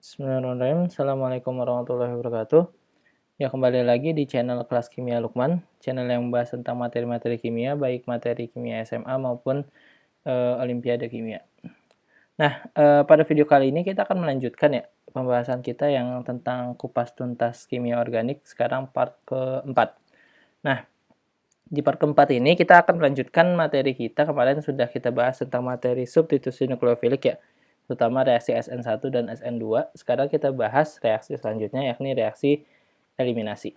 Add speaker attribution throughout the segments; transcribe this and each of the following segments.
Speaker 1: Bismillahirrahmanirrahim. Assalamualaikum warahmatullahi wabarakatuh. Ya, kembali lagi di channel Kelas Kimia Lukman, channel yang membahas tentang materi-materi kimia, baik materi kimia SMA maupun Olimpiade Kimia. Nah, pada video kali ini kita akan melanjutkan ya pembahasan kita yang tentang kupas tuntas kimia organik, sekarang part keempat. Nah, di part keempat ini kita akan melanjutkan materi kita. Kemarin sudah kita bahas tentang materi substitusi nukleofilik ya, terutama reaksi SN1 dan SN2. Sekarang kita bahas reaksi selanjutnya, yakni reaksi eliminasi.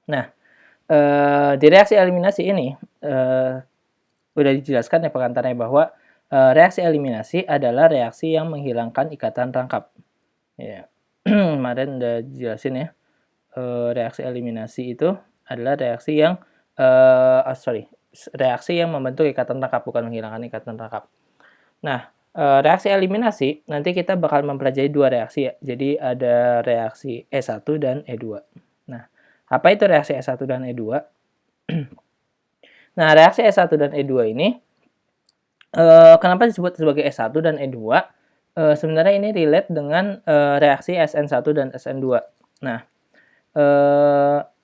Speaker 1: Nah, di reaksi eliminasi ini sudah dijelaskan ya pengantarnya bahwa reaksi eliminasi adalah reaksi yang menghilangkan ikatan rangkap. Ya, kemarin udah dijelasin ya, reaksi eliminasi itu adalah reaksi yang reaksi yang membentuk ikatan rangkap, bukan menghilangkan ikatan rangkap. Nah, reaksi eliminasi nanti kita bakal mempelajari dua reaksi ya. Jadi ada reaksi E1 dan E2. Nah, apa itu reaksi E1 dan E2? Nah, reaksi E1 dan E2 ini kenapa disebut sebagai E1 dan E2? Sebenarnya ini relate dengan reaksi SN1 dan SN2. Nah,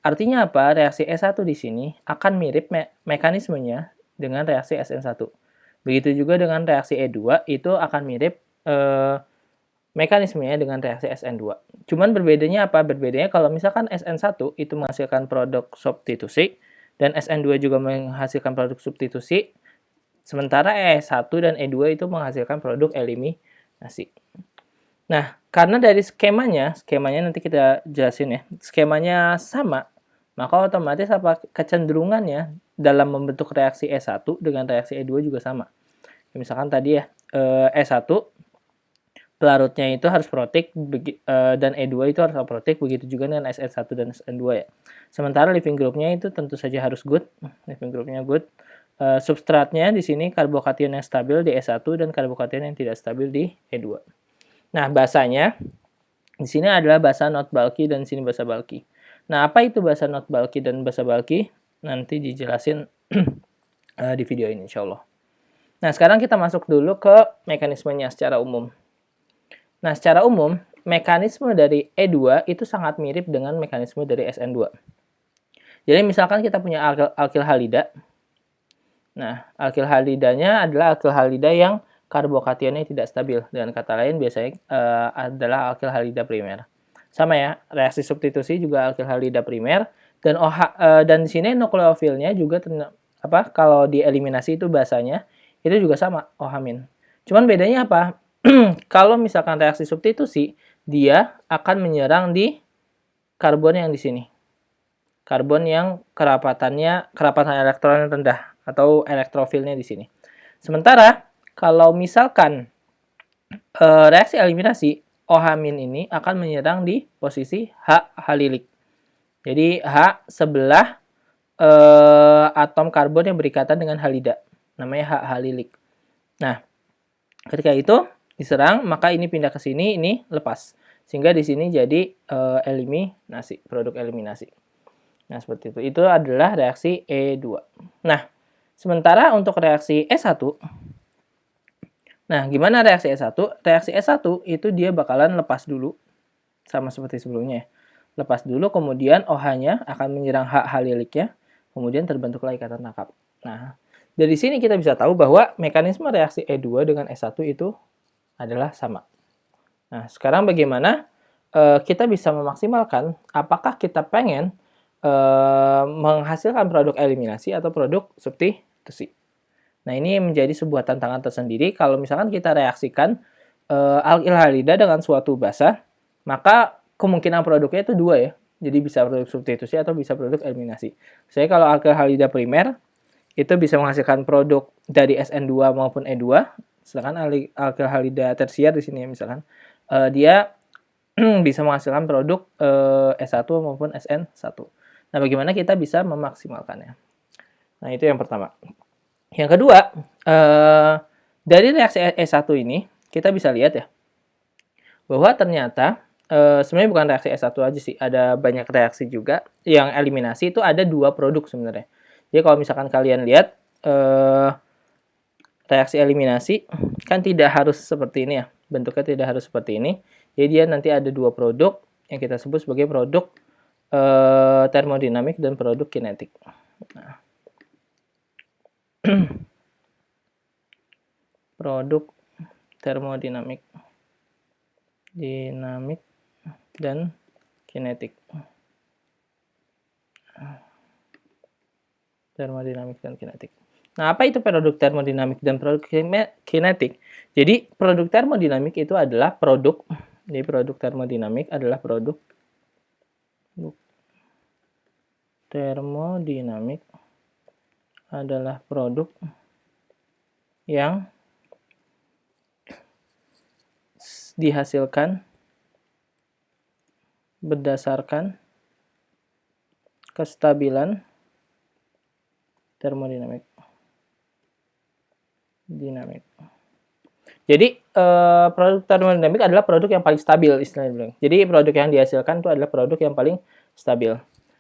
Speaker 1: artinya apa? Reaksi E1 di sini akan mirip mekanismenya dengan reaksi SN1. Begitu juga dengan reaksi E2, itu akan mirip mekanismenya dengan reaksi SN2. Cuman berbedanya apa? Berbedanya kalau misalkan SN1 itu menghasilkan produk substitusi, dan SN2 juga menghasilkan produk substitusi, sementara E1 dan E2 itu menghasilkan produk eliminasi. Nah, karena dari skemanya nanti kita jelasin ya, skemanya sama, maka otomatis apa kecenderungannya dalam membentuk reaksi E1 dengan reaksi E2 juga sama. Misalkan tadi ya, E1 pelarutnya itu harus protik dan E2 itu harus aprotik, begitu juga dengan SN1 dan SN2 ya. Sementara living groupnya itu tentu saja harus good, living groupnya good. Substratnya di sini karbokation yang stabil di E1 dan karbokation yang tidak stabil di E2. Nah, basanya di sini adalah basa not bulky dan di sini basa bulky. Nah, apa itu basa not bulky dan basa bulky? Nanti dijelasin di video ini insya Allah. Nah, sekarang kita masuk dulu ke mekanismenya secara umum. Nah, secara umum, mekanisme dari E2 itu sangat mirip dengan mekanisme dari SN2. Jadi, misalkan kita punya alkil halida. Nah, alkil halidanya adalah alkil halida yang karbokationnya tidak stabil. Dengan kata lain, biasanya adalah alkil halida primer. Sama ya, reaksi substitusi juga alkil halida primer. Dan di sini nukleofilnya juga kalau dieliminasi itu bahasanya itu juga sama, OH-. Cuman bedanya apa? Kalau misalkan reaksi substitusi, dia akan menyerang di karbon yang di sini. Karbon yang kerapatan elektronnya rendah atau elektrofilnya di sini. Sementara kalau misalkan reaksi eliminasi, OH- ini akan menyerang di posisi H halilik. Jadi H sebelah atom karbon yang berikatan dengan halida, namanya H halilik. Nah, ketika itu diserang, maka ini pindah ke sini, ini lepas. Sehingga di sini jadi eliminasi, produk eliminasi. Nah, seperti itu. Itu adalah reaksi E2. Nah, sementara untuk reaksi E1, nah, gimana reaksi E1? Reaksi E1 itu dia bakalan lepas dulu, sama seperti sebelumnya. Lepas dulu, kemudian OH-nya akan menyerang H haliliknya, kemudian terbentuklah ikatan rangkap. Nah, dari sini kita bisa tahu bahwa mekanisme reaksi E2 dengan E1 itu adalah sama. Nah, sekarang bagaimana kita bisa memaksimalkan apakah kita pengen menghasilkan produk eliminasi atau produk substitusi. Nah, ini menjadi sebuah tantangan tersendiri. Kalau misalkan kita reaksikan alkil halida dengan suatu basa, maka kemungkinan produknya itu dua ya. Jadi bisa produk substitusi atau bisa produk eliminasi. Saya kalau alkil halida primer itu bisa menghasilkan produk dari SN2 maupun E2, sedangkan alkil halida tersier di sini ya misalkan dia bisa menghasilkan produk S1 maupun SN1. Nah, bagaimana kita bisa memaksimalkannya? Nah, itu yang pertama. Yang kedua, dari reaksi E1 ini, kita bisa lihat ya, bahwa ternyata sebenarnya bukan reaksi E1 aja sih, ada banyak reaksi juga. Yang eliminasi itu ada dua produk sebenarnya. Jadi kalau misalkan kalian lihat reaksi eliminasi, kan tidak harus seperti ini ya. bentuknya tidak harus seperti ini. Jadi dia nanti ada dua produk yang kita sebut sebagai produk termodinamik dan produk kinetik. Nah, produk termodinamik, dinamik, dan kinetik. Termodinamik dan kinetik. Nah, apa itu produk termodinamik dan produk kinetik? Jadi, produk termodinamik itu adalah produk. Jadi, produk termodinamik adalah produk termodinamik adalah produk yang dihasilkan berdasarkan kestabilan termodinamik. Jadi produk termodinamik adalah produk yang paling stabil istilahnya. Jadi produk yang dihasilkan itu adalah produk yang paling stabil.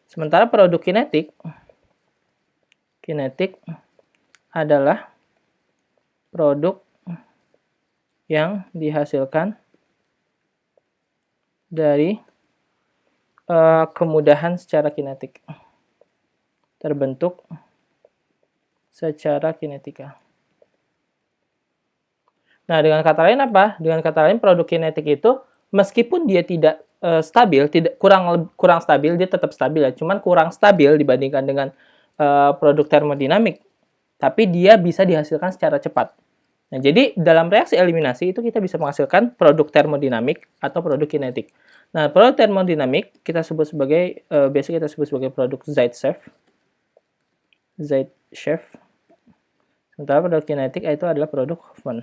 Speaker 1: Sementara produk kinetik adalah produk yang dihasilkan dari kemudahan secara kinetik. Terbentuk secara kinetika. Nah, dengan kata lain apa? Dengan kata lain produk kinetik itu meskipun dia tidak stabil, kurang stabil, dia tetap stabil ya. Cuman kurang stabil dibandingkan dengan produk termodinamik, tapi dia bisa dihasilkan secara cepat. Nah, jadi dalam reaksi eliminasi itu kita bisa menghasilkan produk termodinamik atau produk kinetik. Nah, produk termodinamik kita sebut sebagai biasa kita sebut sebagai produk Zaitsev. Sementara produk kinetik itu adalah produk Hoffman.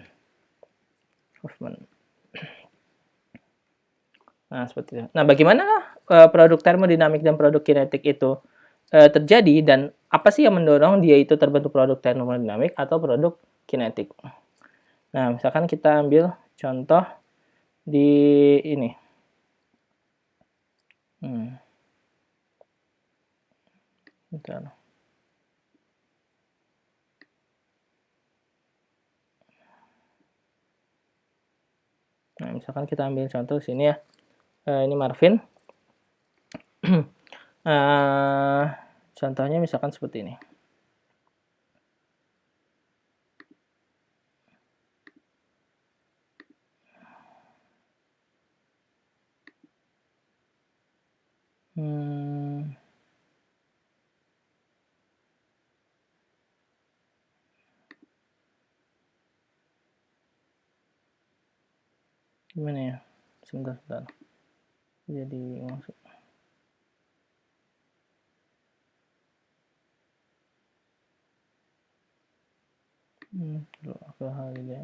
Speaker 1: Nah, seperti itu. Nah, bagaimana produk termodinamik dan produk kinetik itu terjadi dan apa sih yang mendorong dia itu terbentuk produk termodinamik atau produk kinetik? Nah, misalkan kita ambil contoh di ini. Bentar. Nah, misalkan kita ambil contoh sini ya. Ini Marvin. Contohnya misalkan seperti ini. Gimana ya? Sebentar. Jadi masuk. Ke hal ini.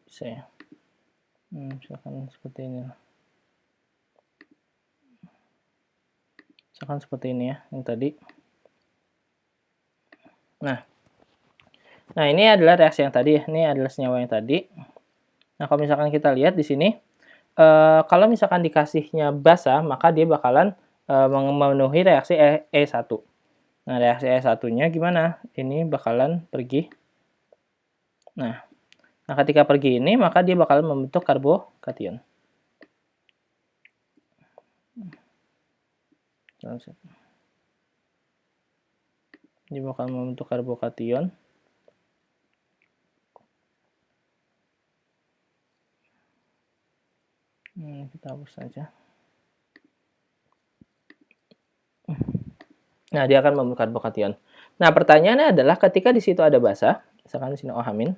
Speaker 1: Bisa ya. Misalkan seperti ini. Misalkan seperti ini ya, yang tadi. Nah, ini adalah reaksi yang tadi ya. Ini adalah senyawa yang tadi. Nah, kalau misalkan kita lihat di sini, kalau misalkan dikasihnya basa, maka dia bakalan memenuhi reaksi E1. Nah, reaksi E1-nya gimana? Ini bakalan pergi. Nah, ketika pergi ini, maka dia bakalan membentuk karbokation. Dia bakal membentuk karbokation. Kita hapus saja. Nah, dia akan membentuk karbokation. Nah, pertanyaannya adalah ketika di situ ada basa, misalkan di sini OH-.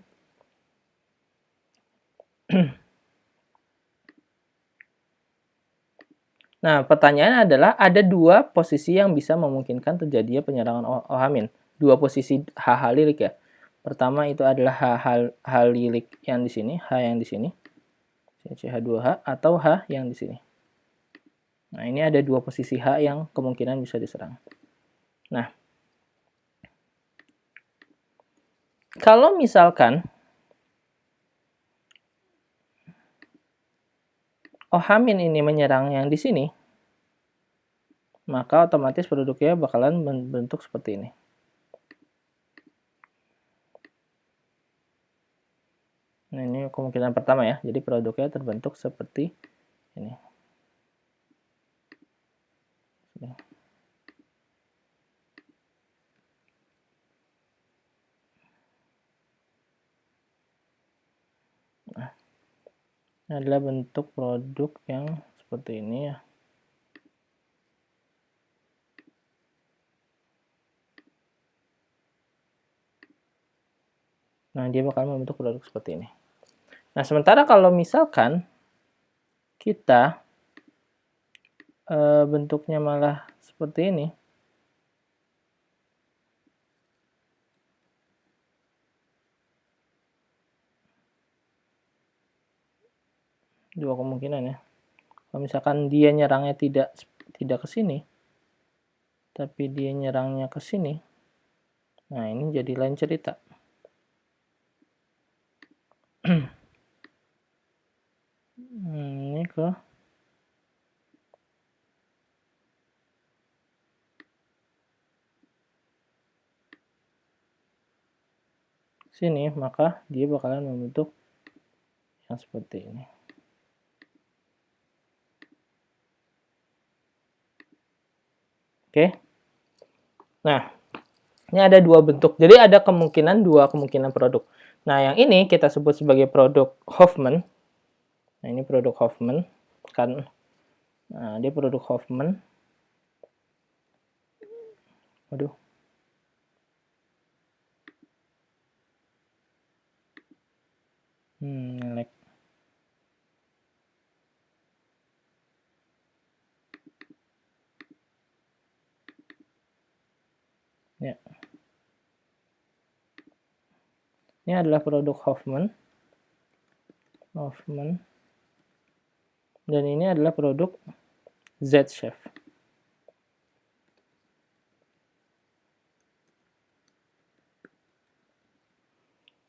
Speaker 1: Nah, pertanyaannya adalah ada dua posisi yang bisa memungkinkan terjadinya penyerangan OH-. Dua posisi H halilik ya. Pertama itu adalah H halilik yang di sini, H yang di sini. CH2H atau H yang di sini. Nah, ini ada dua posisi H yang kemungkinan bisa diserang. Nah, kalau misalkan OH- ini menyerang yang di sini, maka otomatis produknya bakalan berbentuk seperti ini. Nah, ini kemungkinan pertama ya. Jadi produknya terbentuk seperti ini. Nah, ini adalah bentuk produk yang seperti ini ya. Nah, dia bakal membentuk produk seperti ini. Nah, sementara kalau misalkan kita bentuknya malah seperti ini, dua kemungkinan ya. Kalau misalkan dia nyerangnya tidak ke sini, tapi dia nyerangnya ke sini, nah ini jadi lain cerita. Ini ke sini, maka dia bakalan membentuk yang seperti ini. Oke. Nah, ini ada dua bentuk. Jadi ada dua kemungkinan produk. Nah, yang ini kita sebut sebagai produk Hofmann. Nah, ini produk Hofmann kan. Nah, dia produk Hofmann. Waduh. Lag. Ya. Ini adalah produk Hofmann. Dan ini adalah produk Z-Chef.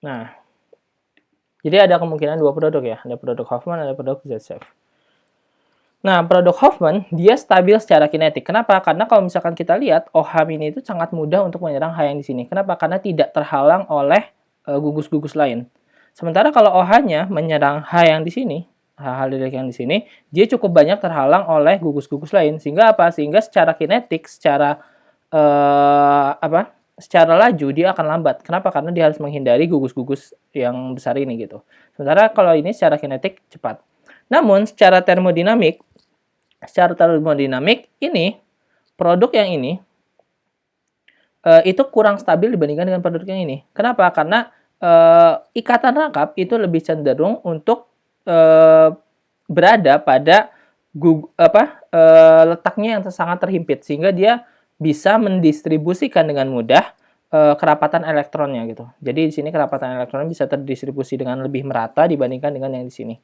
Speaker 1: Nah, jadi ada kemungkinan dua produk ya. Ada produk Hofmann, ada produk Z-Chef. Nah, produk Hofmann, dia stabil secara kinetik. Kenapa? Karena kalau misalkan kita lihat, OH- ini itu sangat mudah untuk menyerang H yang di sini. Kenapa? Karena tidak terhalang oleh gugus-gugus lain. Sementara kalau OH-nya menyerang H yang di sini, H yang di sini, dia cukup banyak terhalang oleh gugus-gugus lain. Sehingga apa? Sehingga secara kinetik, secara secara laju dia akan lambat. Kenapa? Karena dia harus menghindari gugus-gugus yang besar ini gitu. Sementara kalau ini secara kinetik cepat. Namun secara termodinamik ini produk yang ini itu kurang stabil dibandingkan dengan produk yang ini. Kenapa? Karena ikatan rangkap itu lebih cenderung untuk berada pada letaknya yang sangat terhimpit sehingga dia bisa mendistribusikan dengan mudah kerapatan elektronnya gitu. Jadi di sini kerapatan elektronnya bisa terdistribusi dengan lebih merata dibandingkan dengan yang di sini.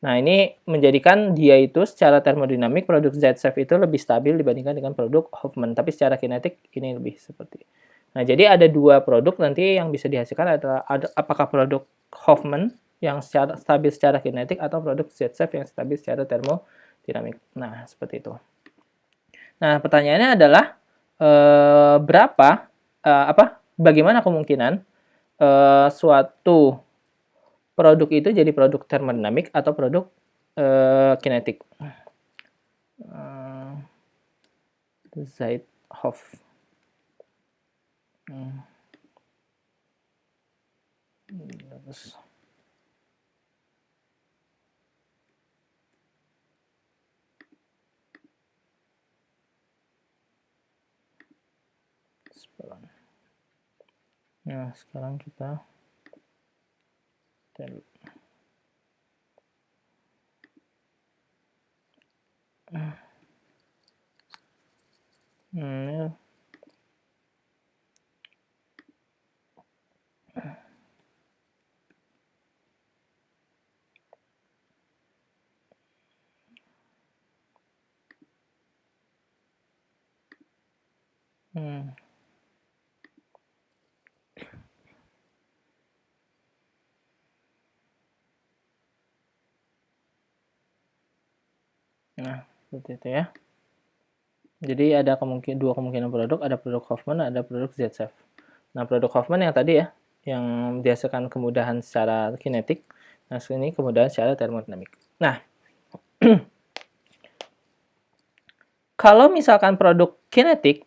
Speaker 1: Nah, ini menjadikan dia itu secara termodinamik produk Z-Chef itu lebih stabil dibandingkan dengan produk Hofmann. Tapi secara kinetik ini lebih seperti. Nah, jadi ada dua produk nanti yang bisa dihasilkan adalah apakah produk Hofmann yang stabil secara kinetik atau produk Z-Chef yang stabil secara termodinamik. Nah, seperti itu. Nah, pertanyaannya adalah bagaimana kemungkinan suatu produk itu jadi produk termodinamik atau produk kinetik. Zeithof. Terus. Nah, sekarang kita ya. Nah, seperti itu ya. Jadi ada dua kemungkinan produk, ada produk Hoffman, ada produk Z-Safe. Nah, produk Hoffman yang tadi ya, yang dihasilkan kemudahan secara kinetik. Nah, ini kemudahan secara termodinamik. Nah, kalau misalkan produk kinetik,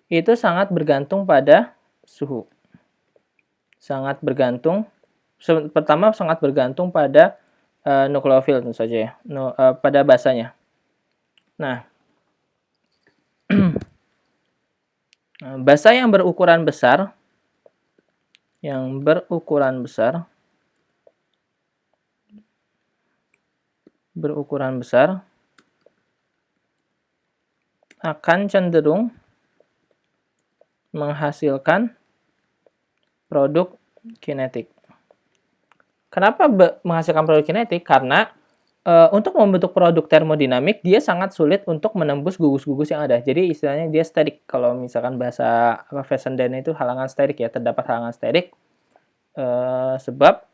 Speaker 1: itu sangat bergantung pada suhu. Sangat bergantung, pertama sangat bergantung pada nukleofil tentu saja ya, pada basanya. Nah, basa yang berukuran besar, akan cenderung menghasilkan produk kinetik. Kenapa menghasilkan produk kinetik? Karena untuk membentuk produk termodinamik, dia sangat sulit untuk menembus gugus-gugus yang ada. Jadi istilahnya dia sterik. Kalau misalkan bahasa Fessenden itu halangan sterik ya, terdapat halangan sterik sebab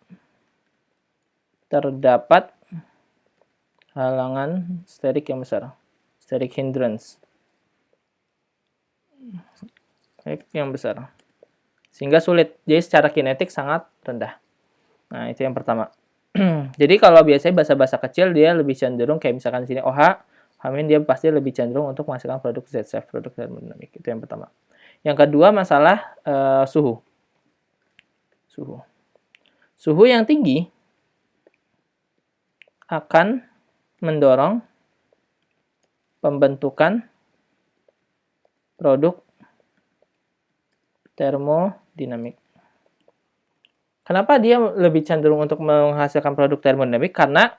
Speaker 1: terdapat halangan sterik yang besar, steric hindrance yang besar, sehingga sulit. Jadi secara kinetik sangat rendah. Nah, itu yang pertama. Jadi kalau biasanya basa-basa kecil dia lebih cenderung kayak misalkan di sini OH, Hamin dia pasti lebih cenderung untuk menghasilkan produk Z-Safe, produk termodinamik. Itu yang pertama. Yang kedua masalah suhu. Suhu yang tinggi akan mendorong pembentukan produk termodinamik. Kenapa dia lebih cenderung untuk menghasilkan produk termodinamik? Karena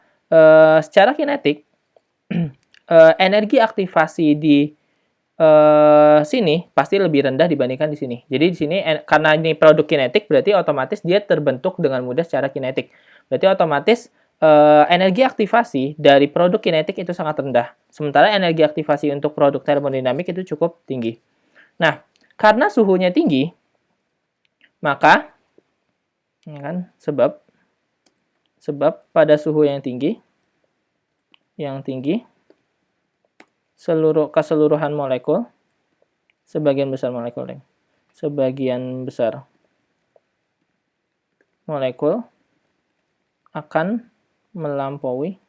Speaker 1: secara kinetik energi aktivasi di sini pasti lebih rendah dibandingkan di sini. Jadi di sini karena ini produk kinetik berarti otomatis dia terbentuk dengan mudah secara kinetik. Berarti otomatis energi aktivasi dari produk kinetik itu sangat rendah. Sementara energi aktivasi untuk produk termodinamik itu cukup tinggi. Nah, karena suhunya tinggi, maka ya kan, sebab pada suhu yang tinggi keseluruhan molekul, sebagian besar molekul akan melampaui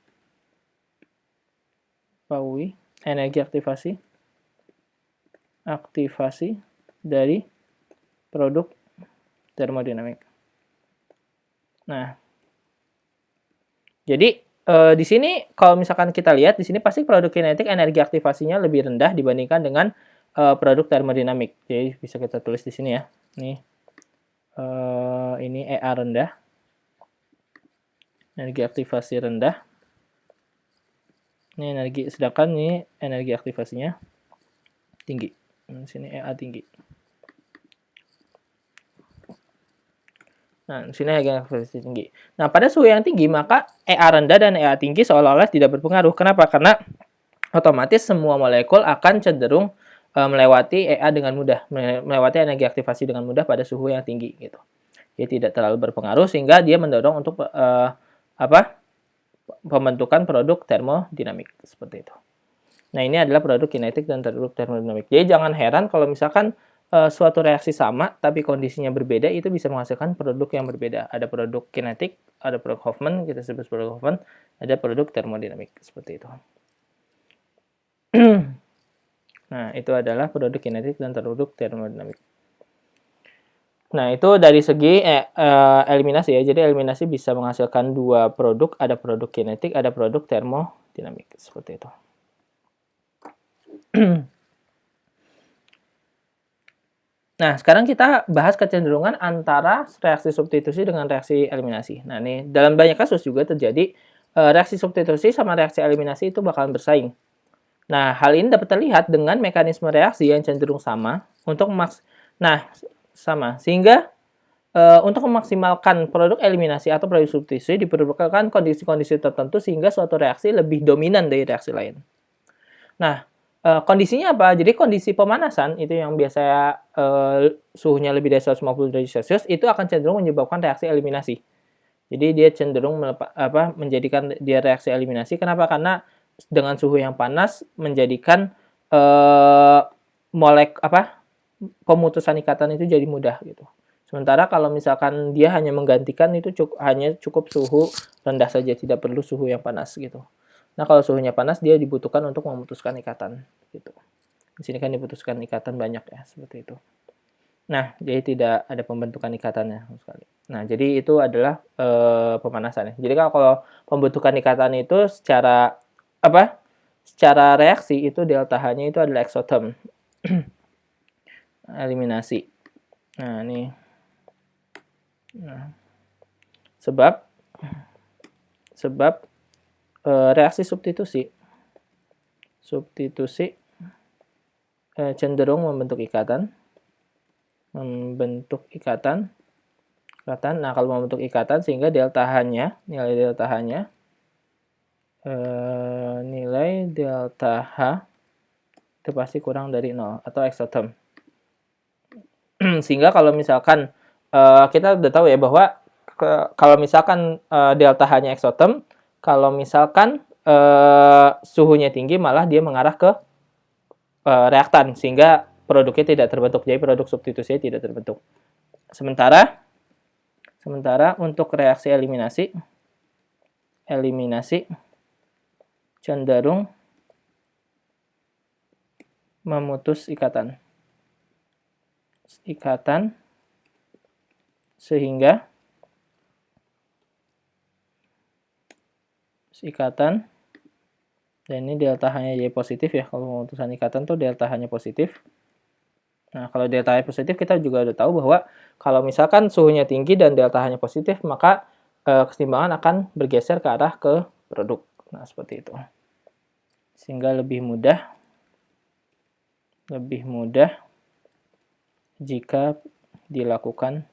Speaker 1: energi aktivasi dari produk termodinamik. Nah, jadi di sini kalau misalkan kita lihat di sini pasti produk kinetik energi aktivasinya lebih rendah dibandingkan dengan produk termodinamik. Jadi bisa kita tulis di sini ya. Ini EA rendah, energi aktivasi rendah. Ini sedangkan ini energi aktivasinya tinggi. Di sini EA tinggi. Nah, di sini energi aktivasi tinggi. Nah, pada suhu yang tinggi, maka EA rendah dan EA tinggi seolah-olah tidak berpengaruh. Kenapa? Karena otomatis semua molekul akan cenderung melewati EA dengan mudah, melewati energi aktivasi dengan mudah pada suhu yang tinggi gitu. Jadi tidak terlalu berpengaruh sehingga dia mendorong untuk pembentukan produk termodinamik seperti itu. Nah, ini adalah produk kinetik dan produk termodinamik. Jadi jangan heran kalau misalkan suatu reaksi sama tapi kondisinya berbeda, itu bisa menghasilkan produk yang berbeda. Ada produk kinetik, ada produk Hoffman, kita sebut produk Hoffman, ada produk termodinamik seperti itu. Nah, itu adalah produk kinetik dan produk termodinamik. Nah, itu dari segi eliminasi ya. Jadi eliminasi bisa menghasilkan dua produk, ada produk kinetik, ada produk termodinamik seperti itu. Nah, sekarang kita bahas kecenderungan antara reaksi substitusi dengan reaksi eliminasi. Nah, ini dalam banyak kasus juga terjadi reaksi substitusi sama reaksi eliminasi itu bakalan bersaing. Nah, hal ini dapat terlihat dengan mekanisme reaksi yang cenderung sama sehingga untuk memaksimalkan produk eliminasi atau produk substitusi diperlukan kondisi-kondisi tertentu sehingga suatu reaksi lebih dominan dari reaksi lain. Nah, kondisinya apa? Jadi kondisi pemanasan itu yang biasanya suhunya lebih dari 150 derajat Celcius itu akan cenderung menyebabkan reaksi eliminasi. Jadi dia cenderung menjadikan dia reaksi eliminasi. Kenapa? Karena dengan suhu yang panas menjadikan pemutusan ikatan itu jadi mudah gitu. Sementara kalau misalkan dia hanya menggantikan itu hanya cukup suhu rendah saja, tidak perlu suhu yang panas gitu. Nah, kalau suhunya panas dia dibutuhkan untuk memutuskan ikatan gitu. Di sini kan diputuskan ikatan banyak ya, seperti itu. Nah, jadi tidak ada pembentukan ikatannya sekali. Nah, jadi itu adalah pemanasan ya. Jadi kalau pembentukan ikatan itu secara secara reaksi itu delta H-nya itu adalah exotherm. Eliminasi. Nah, ini. Nah, sebab reaksi substitusi cenderung membentuk ikatan. Nah, kalau membentuk ikatan sehingga nilai delta H itu pasti kurang dari 0 atau exotherm. Sehingga kalau misalkan kita udah tahu ya bahwa kalau misalkan delta H-nya exotherm, kalau misalkan suhunya tinggi malah dia mengarah ke reaktan sehingga produknya tidak terbentuk. Jadi produk substitusinya tidak terbentuk. Sementara untuk reaksi eliminasi cenderung memutus ikatan sehingga dan ini delta H-nya jadi positif ya. Kalau pemutusan ikatan tuh delta H-nya positif. Nah, kalau delta H positif kita juga udah tahu bahwa kalau misalkan suhunya tinggi dan delta H-nya positif, maka keseimbangan akan bergeser ke arah ke produk. Nah, seperti itu. Sehingga lebih mudah jika dilakukan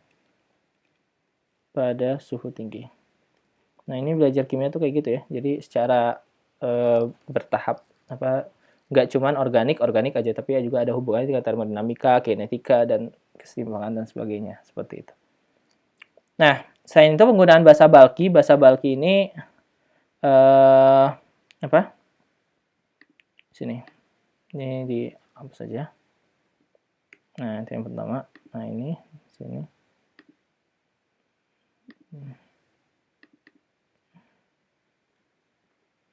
Speaker 1: pada suhu tinggi. Nah, ini belajar kimia tuh kayak gitu ya. Jadi secara bertahap nggak cuman organik aja, tapi ya juga ada hubungannya dengan termodinamika, kinetika, dan keseimbangan dan sebagainya, seperti itu. Nah, selain itu penggunaan basa bulky ini sini. Ini di apa saja. Nah, itu yang pertama. Nah, ini sini.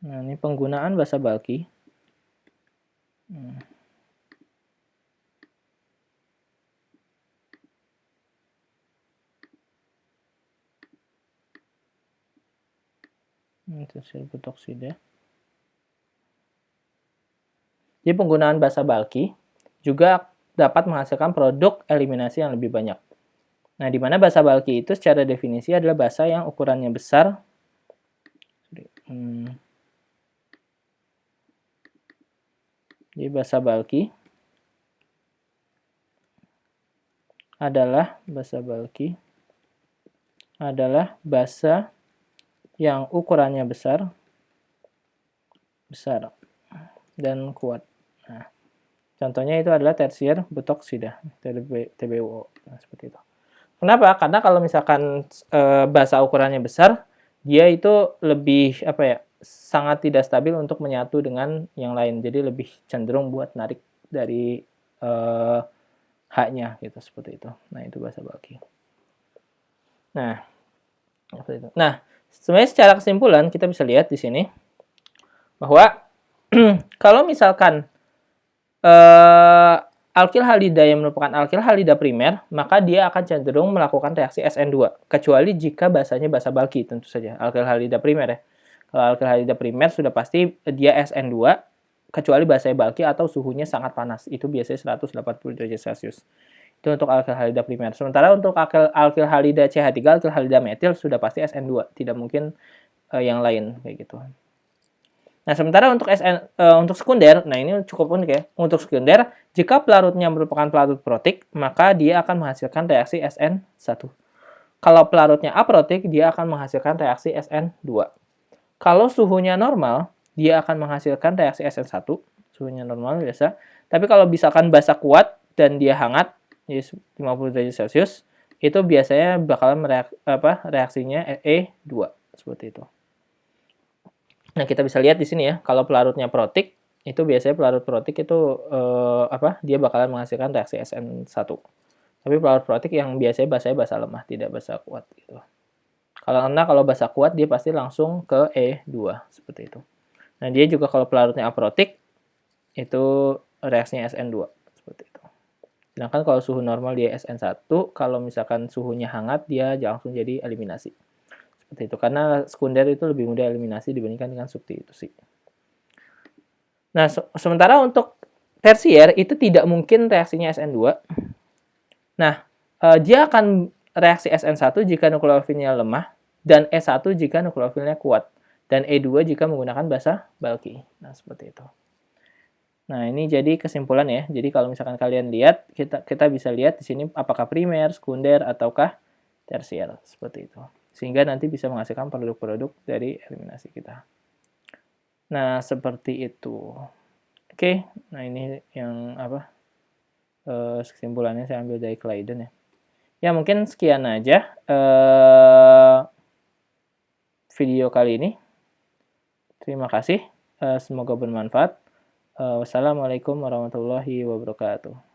Speaker 1: Nah, ini penggunaan basa bulky. Itu serbut oksida. Jadi penggunaan basa bulky juga dapat menghasilkan produk eliminasi yang lebih banyak. Nah, di mana basa bulky itu secara definisi adalah basa yang ukurannya besar. Jadi basa bulky adalah basa yang ukurannya besar dan kuat. Nah, contohnya itu adalah tersier butoksida, TBUO. Nah, seperti itu. Kenapa? Karena kalau misalkan basa ukurannya besar, dia itu lebih sangat tidak stabil untuk menyatu dengan yang lain. Jadi lebih cenderung buat narik dari H-nya gitu, seperti itu. Nah, itu basa bulky. Nah, seperti itu. Nah, sebenarnya secara kesimpulan kita bisa lihat di sini bahwa kalau misalkan alkil halida yang merupakan alkil halida primer, maka dia akan cenderung melakukan reaksi SN2, kecuali jika basanya basa bulky, tentu saja alkil halida primer ya. Kalau alkil halida primer sudah pasti dia SN2, kecuali basanya bulky atau suhunya sangat panas, itu biasanya 180 derajat Celcius. Itu untuk alkil halida primer. Sementara untuk alkil halida CH3, alkil halida metil sudah pasti SN2, tidak mungkin yang lain kayak gitu. Nah, sementara untuk untuk sekunder, nah ini cukup unik ya. Untuk sekunder, jika pelarutnya merupakan pelarut protik, maka dia akan menghasilkan reaksi SN1. Kalau pelarutnya aprotik, dia akan menghasilkan reaksi SN2. Kalau suhunya normal, dia akan menghasilkan reaksi SN1. Suhunya normal biasa. Tapi kalau misalkan basa kuat dan dia hangat, jadi 50 derajat Celcius, itu biasanya bakalan reaksinya E2 seperti itu. Nah, kita bisa lihat di sini ya, kalau pelarutnya protik, itu biasanya pelarut protik itu dia bakalan menghasilkan reaksi SN1. Tapi pelarut protik yang biasanya basanya basa lemah, tidak basa kuat gitu. Kalau basa kuat dia pasti langsung ke E2 seperti itu. Nah, dia juga kalau pelarutnya aprotik itu reaksinya SN2 seperti itu. Sedangkan kalau suhu normal dia SN1, kalau misalkan suhunya hangat dia langsung jadi eliminasi. Seperti itu. Karena sekunder itu lebih mudah eliminasi dibandingkan dengan substitusi. Nah, sementara untuk tersier itu tidak mungkin reaksinya SN2. Nah, dia akan reaksi SN1 jika nukleofilnya lemah dan E1 jika nukleofilnya kuat dan E2 jika menggunakan basa bulky. Nah, seperti itu. Nah, ini jadi kesimpulan ya. Jadi kalau misalkan kalian lihat, kita bisa lihat di sini apakah primer, sekunder, ataukah tersier seperti itu. Sehingga nanti bisa menghasilkan produk-produk dari eliminasi kita. Nah, seperti itu. Oke, nah ini yang kesimpulannya saya ambil dari Clayden ya. Ya, mungkin sekian aja video kali ini. Terima kasih. Semoga bermanfaat. Wassalamualaikum warahmatullahi wabarakatuh.